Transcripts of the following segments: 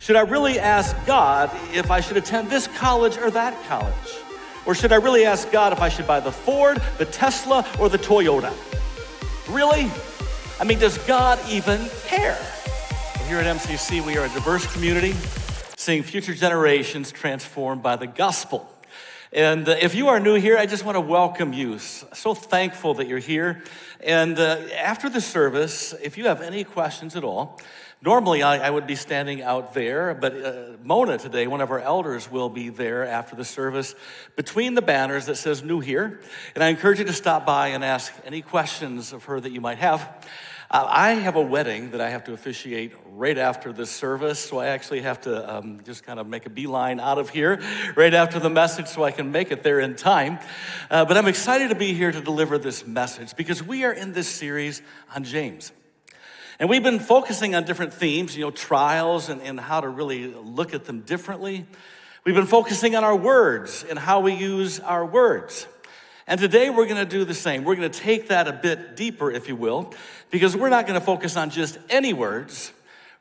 Should I really ask God if I should attend this college or that college? Or should I really ask God if I should buy the Ford, the Tesla, or the Toyota? Really? I mean, does God even care? Well, here at MCC, we are a diverse community, seeing future generations transformed by the gospel. And if you are new here, I just want to welcome you. So thankful that you're here. And after the service, if you have any questions at all, normally I would be standing out there, but Mona today, one of our elders, will be there after the service between the banners that says new here. And I encourage you to stop by and ask any questions of her that you might have. I have a wedding that I have to officiate right after this service, so I actually have to just kind of make a beeline out of here right after the message so I can make it there in time. But I'm excited to be here to deliver this message because we are in this series on James. And we've been focusing on different themes, trials and how to really look at them differently. We've been focusing on our words and how we use our words. And today we're going to do the same. We're going to take that a bit deeper, if you will, because we're not going to focus on just any words.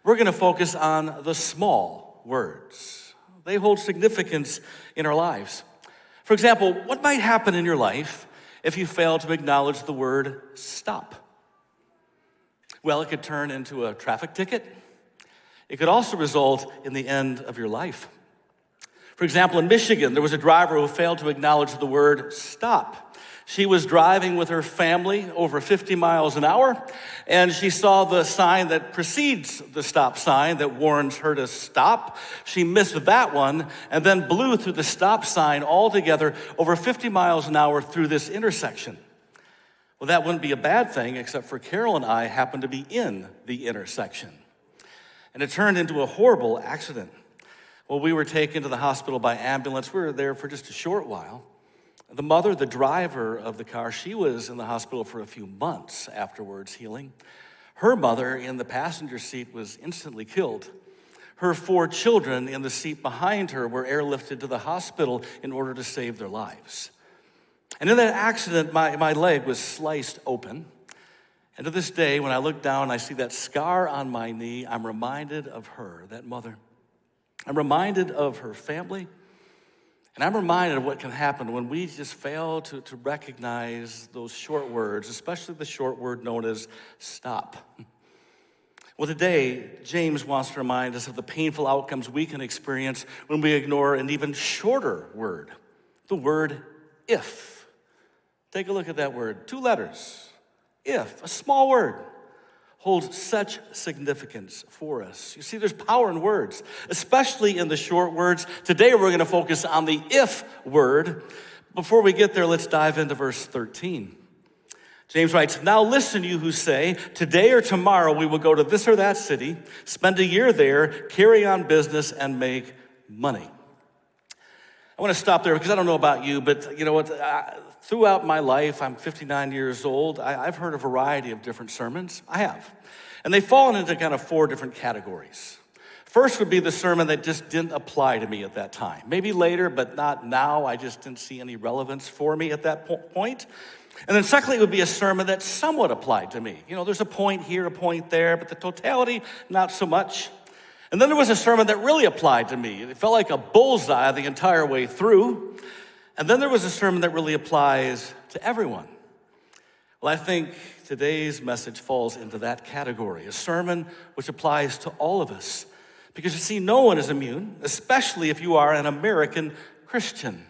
We're going to focus on the small words. They hold significance in our lives. For example, what might happen in your life if you fail to acknowledge the word stop? Well, it could turn into a traffic ticket. It could also result in the end of your life. For example, in Michigan, there was a driver who failed to acknowledge the word stop. She was driving with her family over 50 miles an hour, and she saw the sign that precedes the stop sign that warns her to stop. She missed that one and then blew through the stop sign altogether over 50 miles an hour through this intersection. Well, that wouldn't be a bad thing, except for Carol and I happened to be in the intersection. And it turned into a horrible accident. Well, we were taken to the hospital by ambulance. We were there for just a short while. The mother, the driver of the car, she was in the hospital for a few months afterwards, healing. Her mother in the passenger seat was instantly killed. Her 4 children in the seat behind her were airlifted to the hospital in order to save their lives. And in that accident, my leg was sliced open. And to this day, when I look down and I see that scar on my knee, I'm reminded of her, that mother. I'm reminded of her family, and I'm reminded of what can happen when we just fail to recognize those short words, especially the short word known as stop. Well, today, James wants to remind us of the painful outcomes we can experience when we ignore an even shorter word, the word if. Take a look at that word, 2 letters. If, a small word, holds such significance for us. You see, there's power in words, especially in the short words. Today, we're going to focus on the if word. Before we get there, let's dive into verse 13. James writes, "Now listen, you who say, today or tomorrow we will go to this or that city, spend a year there, carry on business, and make money." I want to stop there because I don't know about you, but you know what? Throughout my life, I'm 59 years old, I've heard a variety of different sermons. I have. And they've fallen into kind of 4 different categories. First would be the sermon that just didn't apply to me at that time. Maybe later, but not now. I just didn't see any relevance for me at that point. And then secondly, it would be a sermon that somewhat applied to me. There's a point here, a point there, but the totality, not so much. And then there was a sermon that really applied to me. It felt like a bullseye the entire way through. And then there was a sermon that really applies to everyone. Well, I think today's message falls into that category, a sermon which applies to all of us. Because you see, no one is immune, especially if you are an American Christian.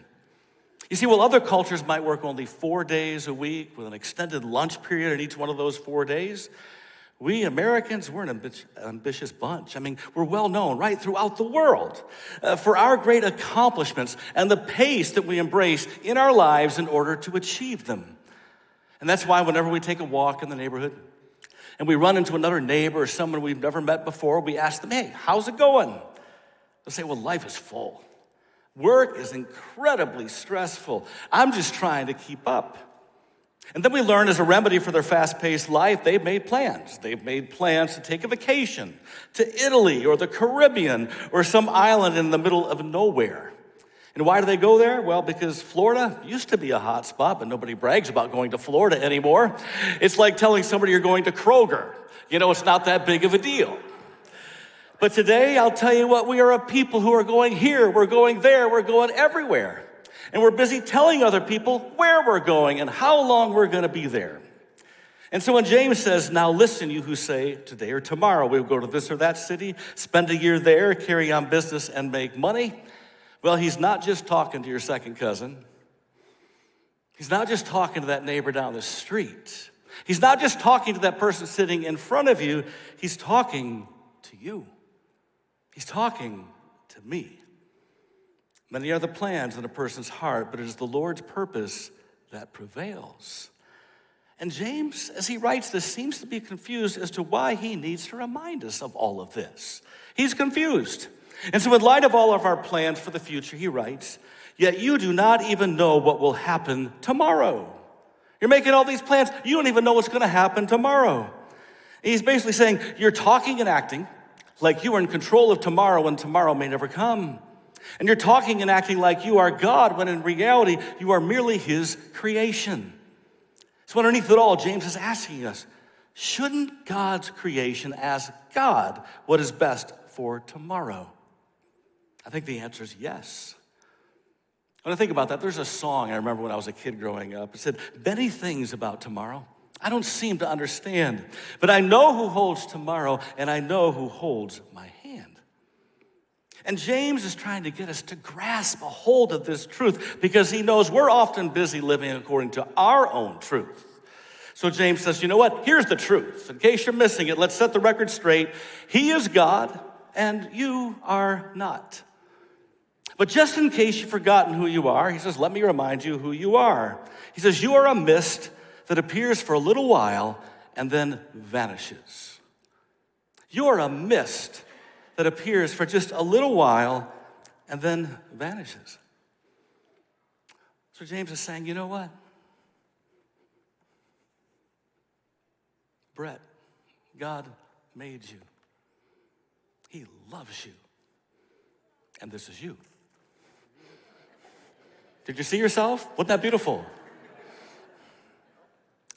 You see, while other cultures might work only 4 days a week with an extended lunch period in each one of those 4 days, we Americans, we're an ambitious bunch. I mean, we're well known right throughout the world for our great accomplishments and the pace that we embrace in our lives in order to achieve them. And that's why whenever we take a walk in the neighborhood and we run into another neighbor or someone we've never met before, we ask them, "Hey, how's it going?" They'll say, "Well, life is full. Work is incredibly stressful. I'm just trying to keep up." And then we learn as a remedy for their fast-paced life, they've made plans. They've made plans to take a vacation to Italy or the Caribbean or some island in the middle of nowhere. And why do they go there? Well, because Florida used to be a hot spot, but nobody brags about going to Florida anymore. It's like telling somebody you're going to Kroger. It's not that big of a deal. But today, I'll tell you what, we are a people who are going here, we're going there, we're going everywhere. And we're busy telling other people where we're going and how long we're going to be there. And so when James says, now listen, you who say today or tomorrow we'll go to this or that city, spend a year there, carry on business and make money, well, he's not just talking to your second cousin. He's not just talking to that neighbor down the street. He's not just talking to that person sitting in front of you. He's talking to you. He's talking to me. Many are the plans in a person's heart, but it is the Lord's purpose that prevails. And James, as he writes this, seems to be confused as to why he needs to remind us of all of this. He's confused. And so in light of all of our plans for the future, he writes, yet you do not even know what will happen tomorrow. You're making all these plans. You don't even know what's going to happen tomorrow. And he's basically saying, you're talking and acting like you are in control of tomorrow when tomorrow may never come. And you're talking and acting like you are God when in reality you are merely his creation. So underneath it all, James is asking us, shouldn't God's creation ask God what is best for tomorrow? I think the answer is yes. When I think about that, there's a song I remember when I was a kid growing up. It said, many things about tomorrow I don't seem to understand, but I know who holds tomorrow and I know who holds my hand. And James is trying to get us to grasp a hold of this truth because he knows we're often busy living according to our own truth. So James says, you know what? Here's the truth. In case you're missing it, let's set the record straight. He is God and you are not. But just in case you've forgotten who you are, he says, let me remind you who you are. He says, you are a mist that appears for a little while and then vanishes. You are a mist that appears for just a little while and then vanishes. So James is saying, you know what? Brett, God made you. He loves you. And this is you. Did you see yourself? Wasn't that beautiful?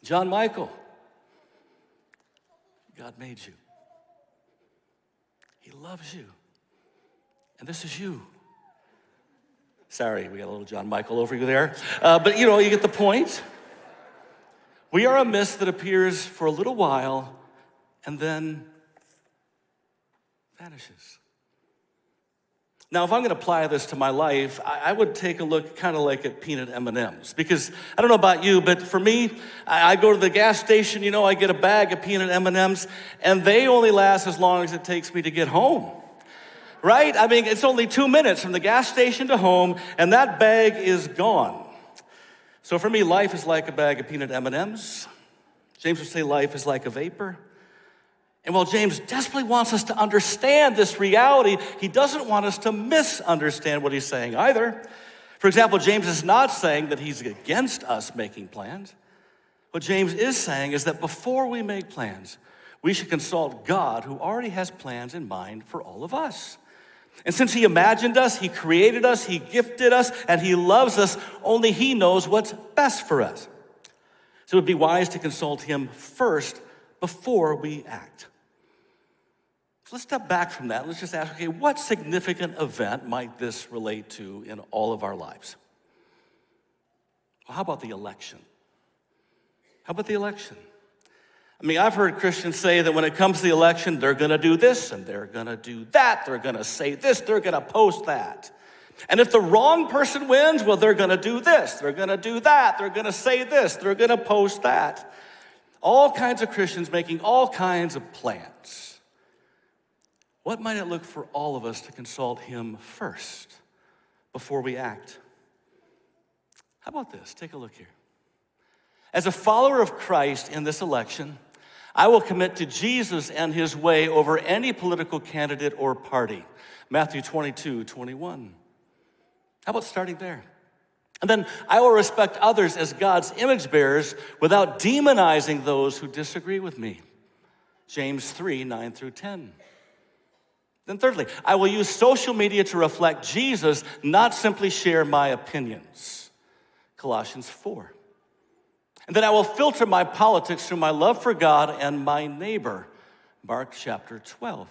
John Michael, God made you. He loves you. And this is you. Sorry, we got a little John Michael over you there. But you get the point. We are a mist that appears for a little while and then vanishes. Now, if I'm going to apply this to my life, I would take a look kind of like at peanut M&Ms. Because I don't know about you, but for me, I go to the gas station, I get a bag of peanut M&Ms, and they only last as long as it takes me to get home. Right? I mean, it's only 2 minutes from the gas station to home, and that bag is gone. So for me, life is like a bag of peanut M&Ms. James would say life is like a vapor. And while James desperately wants us to understand this reality, he doesn't want us to misunderstand what he's saying either. For example, James is not saying that he's against us making plans. What James is saying is that before we make plans, we should consult God, who already has plans in mind for all of us. And since he imagined us, he created us, he gifted us, and he loves us, only he knows what's best for us. So it would be wise to consult him first before we act. So let's step back from that. Let's just ask, okay, what significant event might this relate to in all of our lives? Well, how about the election? How about the election? I mean, I've heard Christians say that when it comes to the election, they're going to do this and they're going to do that. They're going to say this, they're going to post that. And if the wrong person wins, well, they're going to do this, they're going to do that, they're going to say this, they're going to post that. All kinds of Christians making all kinds of plans. What might it look for all of us to consult him first before we act? How about this? Take a look here. As a follower of Christ in this election, I will commit to Jesus and his way over any political candidate or party. Matthew 22:21. How about starting there? And then I will respect others as God's image bearers without demonizing those who disagree with me. James 3:9-10. Then thirdly, I will use social media to reflect Jesus, not simply share my opinions. Colossians 4. And then I will filter my politics through my love for God and my neighbor. Mark chapter 12.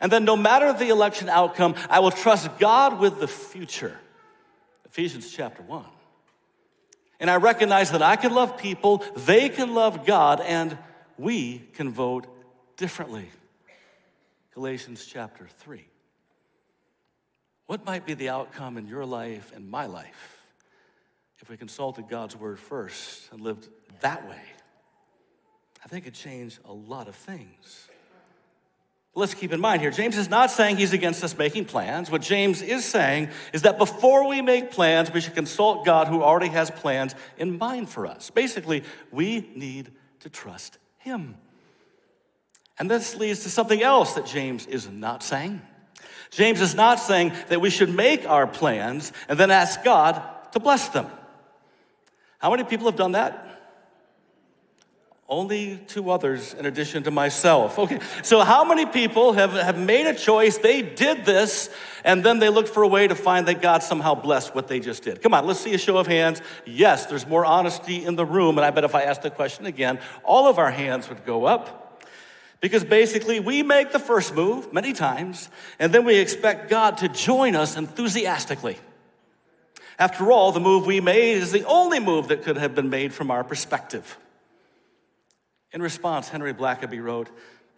And then no matter the election outcome, I will trust God with the future. Ephesians chapter 1. And I recognize that I can love people, they can love God, and we can vote differently. Galatians chapter 3. What might be the outcome in your life and my life if we consulted God's word first and lived that way? I think it changed a lot of things. Let's keep in mind here, James is not saying he's against us making plans. What James is saying is that before we make plans, we should consult God who already has plans in mind for us. Basically, we need to trust him. And this leads to something else that James is not saying. James is not saying that we should make our plans and then ask God to bless them. How many people have done that? Only 2 others in addition to myself. Okay, so how many people have made a choice, they did this, and then they looked for a way to find that God somehow blessed what they just did? Come on, let's see a show of hands. Yes, there's more honesty in the room, and I bet if I asked the question again, all of our hands would go up. Because basically, we make the first move many times, and then we expect God to join us enthusiastically. After all, the move we made is the only move that could have been made from our perspective. In response, Henry Blackaby wrote,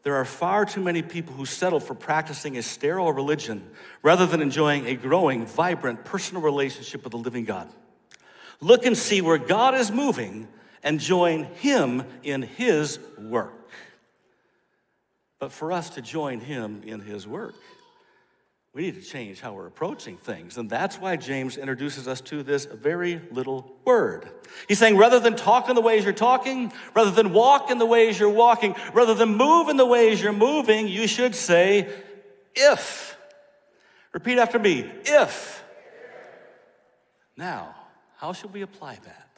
"There are far too many people who settle for practicing a sterile religion rather than enjoying a growing, vibrant, personal relationship with the living God. Look and see where God is moving and join him in his work." But for us to join him in his work, we need to change how we're approaching things. And that's why James introduces us to this very little word. He's saying rather than talk in the ways you're talking, rather than walk in the ways you're walking, rather than move in the ways you're moving, you should say, if. Repeat after me, if. Now, how should we apply that?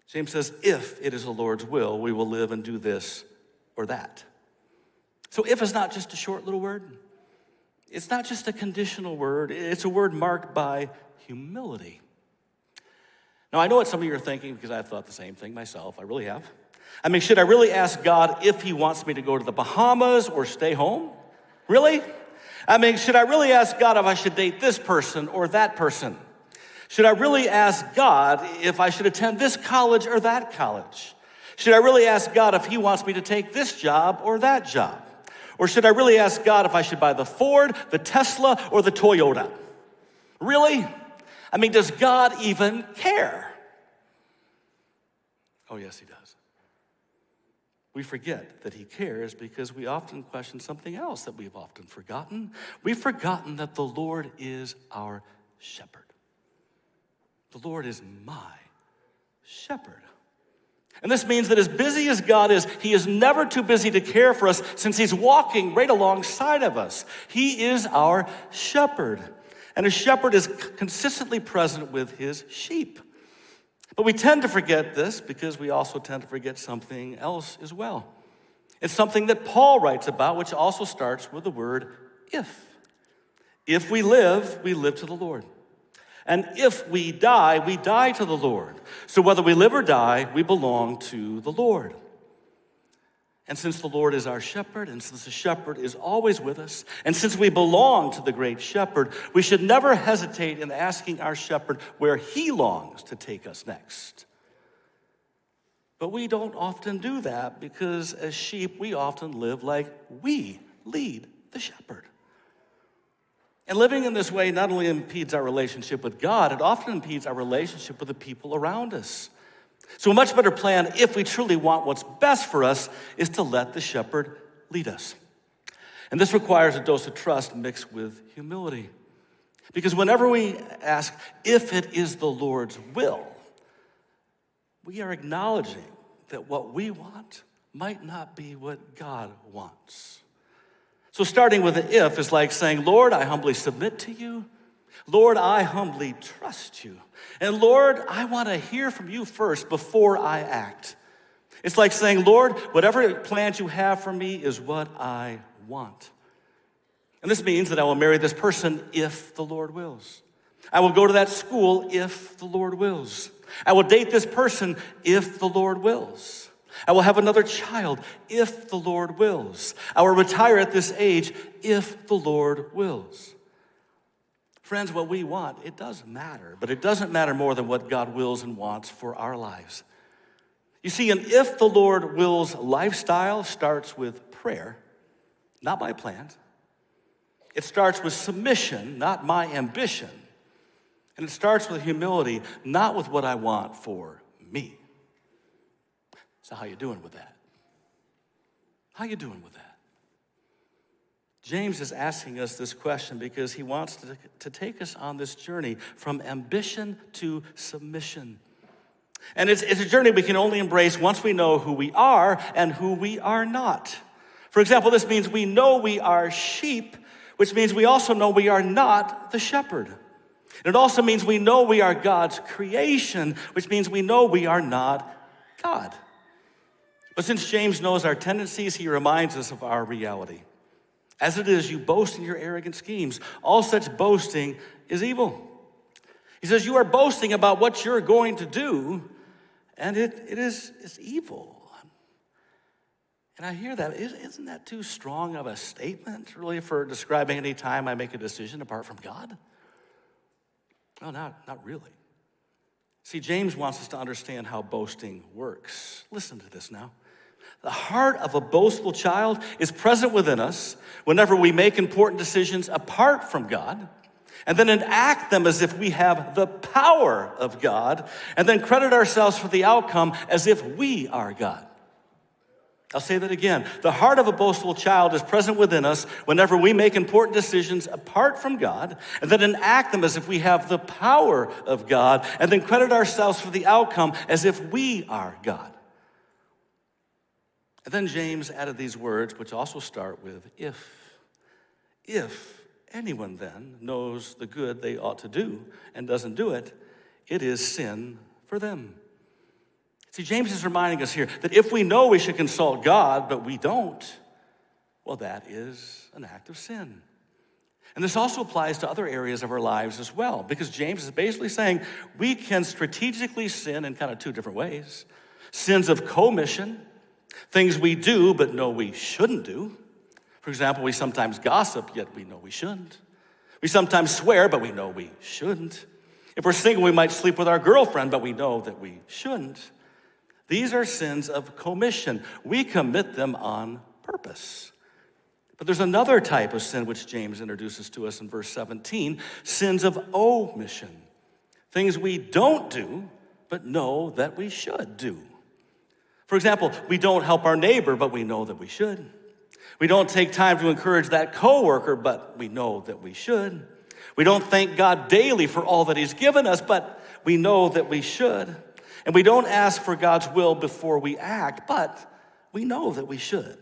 James says, if it is the Lord's will, we will live and do this or that. So if is not just a short little word. It's not just a conditional word. It's a word marked by humility. Now, I know what some of you are thinking because I've thought the same thing myself. I really have. I mean, should I really ask God if he wants me to go to the Bahamas or stay home? Really? I mean, should I really ask God if I should date this person or that person? Should I really ask God if I should attend this college or that college? Should I really ask God if he wants me to take this job or that job? Or should I really ask God if I should buy the Ford, the Tesla, or the Toyota? Really? I mean, does God even care? Oh, yes, he does. We forget that he cares because we often question something else that we've often forgotten. We've forgotten that the Lord is our shepherd. The Lord is my shepherd. And this means that as busy as God is, he is never too busy to care for us since he's walking right alongside of us. He is our shepherd. And a shepherd is consistently present with his sheep. But we tend to forget this because we also tend to forget something else as well. It's something that Paul writes about, which also starts with the word if. If we live to the Lord. And if we die to the Lord. So whether we live or die, we belong to the Lord. And since the Lord is our shepherd, and since the shepherd is always with us, and since we belong to the great shepherd, we should never hesitate in asking our shepherd where he longs to take us next. But we don't often do that because as sheep, we often live like we lead the shepherd. And living in this way not only impedes our relationship with God, it often impedes our relationship with the people around us. So a much better plan, if we truly want what's best for us, is to let the shepherd lead us. And this requires a dose of trust mixed with humility. Because whenever we ask if it is the Lord's will, we are acknowledging that what we want might not be what God wants. So starting with an if is like saying, Lord, I humbly submit to you. Lord, I humbly trust you. And Lord, I want to hear from you first before I act. It's like saying, Lord, whatever plans you have for me is what I want. And this means that I will marry this person if the Lord wills. I will go to that school if the Lord wills. I will date this person if the Lord wills. I will have another child if the Lord wills. I will retire at this age if the Lord wills. Friends, what we want, it does matter, but it doesn't matter more than what God wills and wants for our lives. You see, an if the Lord wills lifestyle starts with prayer, not my plans. It starts with submission, not my ambition. And it starts with humility, not with what I want for me. So how you doing with that? How you doing with that? James is asking us this question because he wants to take us on this journey from ambition to submission. And it's a journey we can only embrace once we know who we are and who we are not. For example, this means we know we are sheep, which means we also know we are not the shepherd. And it also means we know we are God's creation, which means we know we are not God. But since James knows our tendencies, he reminds us of our reality. As it is, you boast in your arrogant schemes. All such boasting is evil. He says you are boasting about what you're going to do, and it's evil. And I hear that. Isn't that too strong of a statement, really, for describing any time I make a decision apart from God? No, not really. See, James wants us to understand how boasting works. Listen to this now. The heart of a boastful child is present within us whenever we make important decisions apart from God, and then enact them as if we have the power of God, and then credit ourselves for the outcome as if we are God. I'll say that again. The heart of a boastful child is present within us whenever we make important decisions apart from God, and then enact them as if we have the power of God, and then credit ourselves for the outcome as if we are God. And then James added these words, which also start with if. If anyone then knows the good they ought to do and doesn't do it, it is sin for them. See, James is reminding us here that if we know we should consult God, but we don't, well, that is an act of sin. And this also applies to other areas of our lives as well, because James is basically saying we can strategically sin in kind of two different ways. Sins of commission, things we do but know we shouldn't do. For example, we sometimes gossip, yet we know we shouldn't. We sometimes swear, but we know we shouldn't. If we're single, we might sleep with our girlfriend, but we know that we shouldn't. These are sins of commission. We commit them on purpose. But there's another type of sin which James introduces to us in verse 17, sins of omission. Things we don't do, but know that we should do. For example, we don't help our neighbor, but we know that we should. We don't take time to encourage that coworker, but we know that we should. We don't thank God daily for all that he's given us, but we know that we should. And we don't ask for God's will before we act, but we know that we should.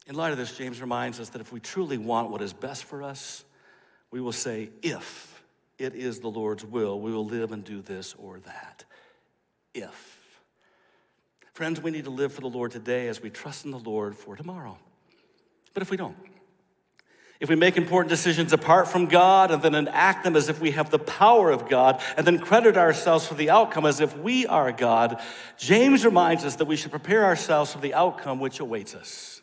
In light of this, James reminds us that if we truly want what is best for us, we will say, if it is the Lord's will, we will live and do this or that. If. Friends, we need to live for the Lord today as we trust in the Lord for tomorrow. But if we don't, if we make important decisions apart from God and then enact them as if we have the power of God and then credit ourselves for the outcome as if we are God, James reminds us that we should prepare ourselves for the outcome which awaits us.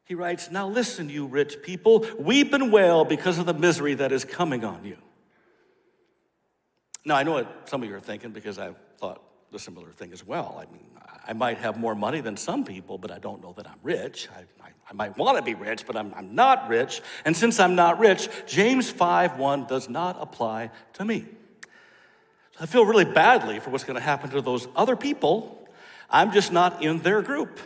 He writes, now listen, you rich people, weep and wail because of the misery that is coming on you. Now, I know what some of you are thinking because I've thought the similar thing as well. I mean, I might have more money than some people, but I don't know that I'm rich. I might want to be rich, but I'm not rich. And since I'm not rich, James 5:1 does not apply to me. I feel really badly for what's going to happen to those other people. I'm just not in their group.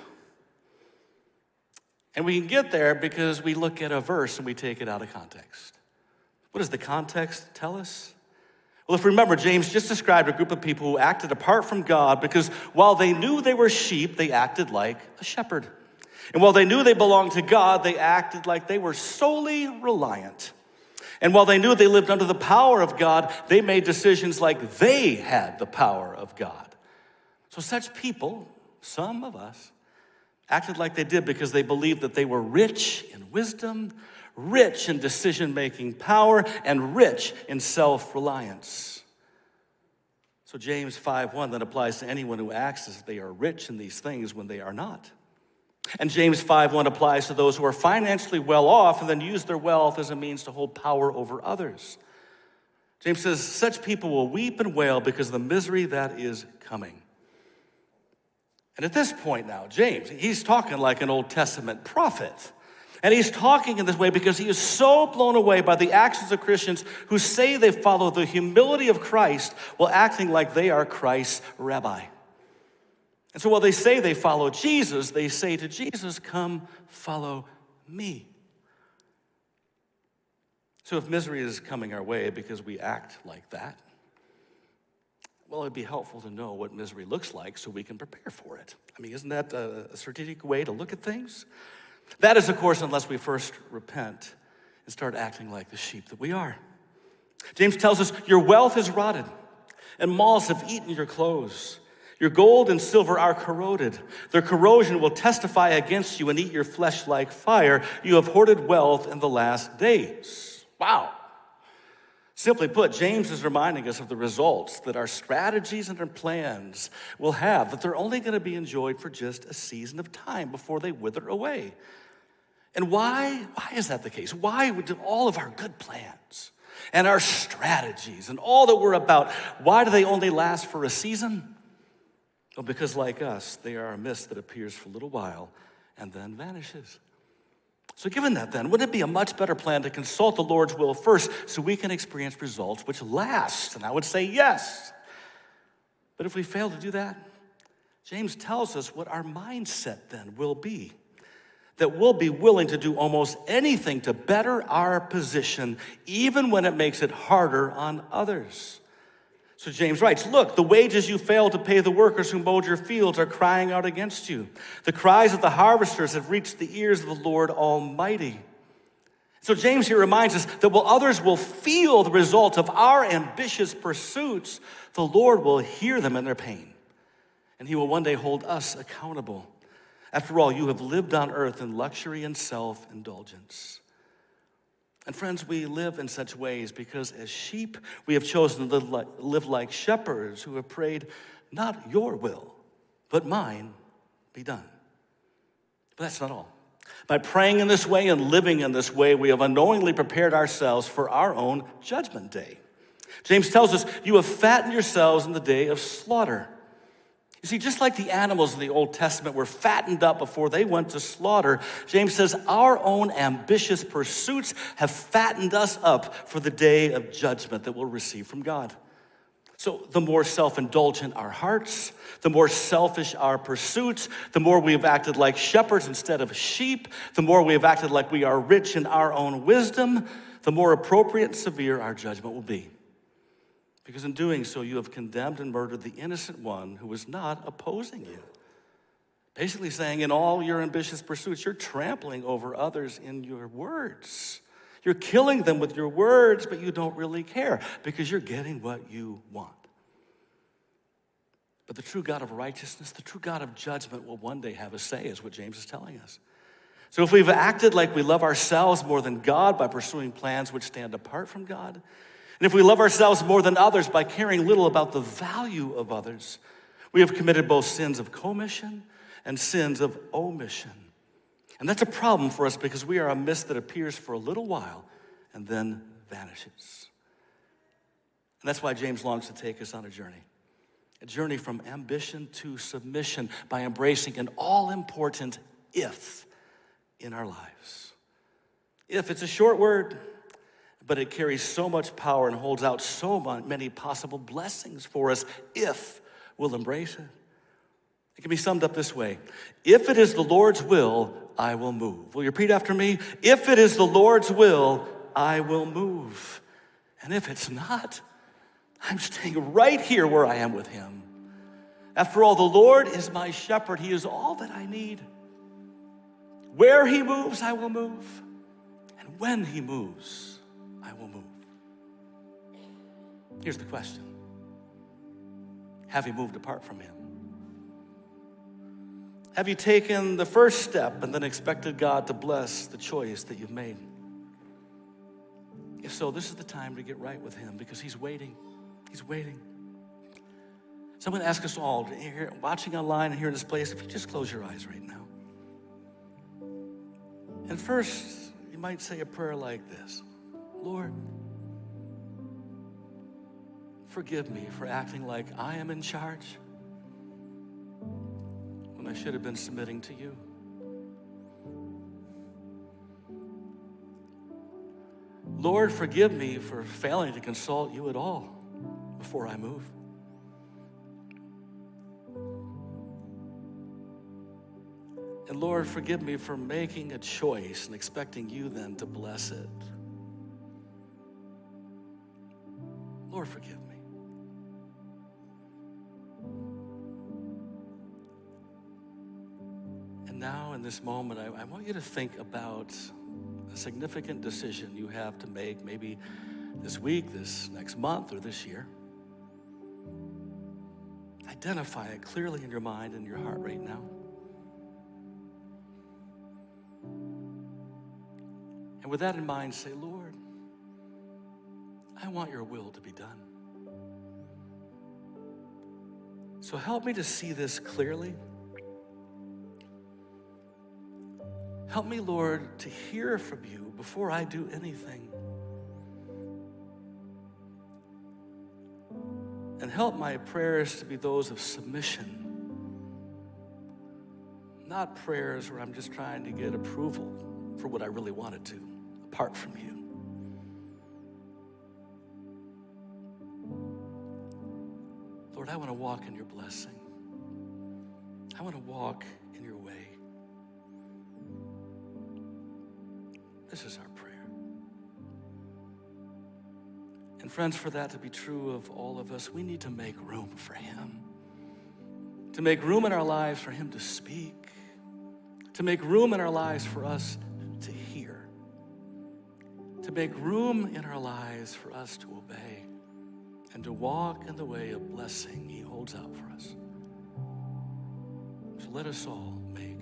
And we can get there because we look at a verse and we take it out of context. What does the context tell us? Well, if you remember, James just described a group of people who acted apart from God because while they knew they were sheep, they acted like a shepherd. And while they knew they belonged to God, they acted like they were solely reliant. And while they knew they lived under the power of God, they made decisions like they had the power of God. So such people, some of us, acted like they did because they believed that they were rich in wisdom, rich in decision-making power, and rich in self-reliance. So James 5:1 then applies to anyone who acts as if they are rich in these things when they are not. And James 5:1 applies to those who are financially well off and then use their wealth as a means to hold power over others. James says, such people will weep and wail because of the misery that is coming. And at this point now, James, he's talking like an Old Testament prophet. And he's talking in this way because he is so blown away by the actions of Christians who say they follow the humility of Christ while acting like they are Christ's rabbi. And so while they say they follow Jesus, they say to Jesus, come follow me. So if misery is coming our way because we act like that, well, it'd be helpful to know what misery looks like so we can prepare for it. I mean, isn't that a strategic way to look at things? That is, of course, unless we first repent and start acting like the sheep that we are. James tells us, your wealth is rotted, and moths have eaten your clothes. Your gold and silver are corroded. Their corrosion will testify against you and eat your flesh like fire. You have hoarded wealth in the last days. Wow. Simply put, James is reminding us of the results that our strategies and our plans will have, that they're only going to be enjoyed for just a season of time before they wither away. And why is that the case? Why do all of our good plans and our strategies and all that we're about, why do they only last for a season? Well, because like us, they are a mist that appears for a little while and then vanishes. So given that then, wouldn't it be a much better plan to consult the Lord's will first so we can experience results which last? And I would say yes. But if we fail to do that, James tells us what our mindset then will be. That we'll be willing to do almost anything to better our position, even when it makes it harder on others. So James writes, look, the wages you failed to pay the workers who mowed your fields are crying out against you. The cries of the harvesters have reached the ears of the Lord Almighty. So James here reminds us that while others will feel the results of our ambitious pursuits, the Lord will hear them in their pain. And he will one day hold us accountable. After all, you have lived on earth in luxury and self-indulgence. And friends, we live in such ways because as sheep, we have chosen to live like shepherds who have prayed, not your will, but mine be done. But that's not all. By praying in this way and living in this way, we have unknowingly prepared ourselves for our own judgment day. James tells us, you have fattened yourselves in the day of slaughter. You see, just like the animals in the Old Testament were fattened up before they went to slaughter, James says our own ambitious pursuits have fattened us up for the day of judgment that we'll receive from God. So the more self-indulgent our hearts, the more selfish our pursuits, the more we have acted like shepherds instead of sheep, the more we have acted like we are rich in our own wisdom, the more appropriate and severe our judgment will be. Because in doing so, you have condemned and murdered the innocent one who was not opposing you. Basically saying in all your ambitious pursuits, you're trampling over others in your words. You're killing them with your words, but you don't really care because you're getting what you want. But the true God of righteousness, the true God of judgment will one day have a say, is what James is telling us. So if we've acted like we love ourselves more than God by pursuing plans which stand apart from God, and if we love ourselves more than others by caring little about the value of others, we have committed both sins of commission and sins of omission. And that's a problem for us because we are a mist that appears for a little while and then vanishes. And that's why James longs to take us on a journey from ambition to submission by embracing an all-important if in our lives. If, it's a short word, but it carries so much power and holds out so many possible blessings for us if we'll embrace it. It can be summed up this way. If it is the Lord's will, I will move. Will you repeat after me? If it is the Lord's will, I will move. And if it's not, I'm staying right here where I am with him. After all, the Lord is my shepherd. He is all that I need. Where he moves, I will move. And when he moves, I will move. Here's the question. Have you moved apart from him? Have you taken the first step and then expected God to bless the choice that you've made? If so, this is the time to get right with him because he's waiting. He's waiting. So I'm going to ask us all, here, watching online and here in this place, if you just close your eyes right now. And first, you might say a prayer like this. Lord, forgive me for acting like I am in charge when I should have been submitting to you. Lord, forgive me for failing to consult you at all before I move. And Lord, forgive me for making a choice and expecting you then to bless it. Lord, forgive me. And now in this moment, I want you to think about a significant decision you have to make, maybe this week, this next month, or this year. Identify it clearly in your mind and your heart right now. And with that in mind, say, Lord, I want your will to be done. So help me to see this clearly. Help me, Lord, to hear from you before I do anything. And help my prayers to be those of submission, not prayers where I'm just trying to get approval for what I really want to do, apart from you. Lord, I want to walk in your blessing. I want to walk in your way. This is our prayer. And friends, for that to be true of all of us, we need to make room for him. To make room in our lives for him to speak. To make room in our lives for us to hear. To make room in our lives for us to obey and to walk in the way of blessing he holds out for us. So let us all make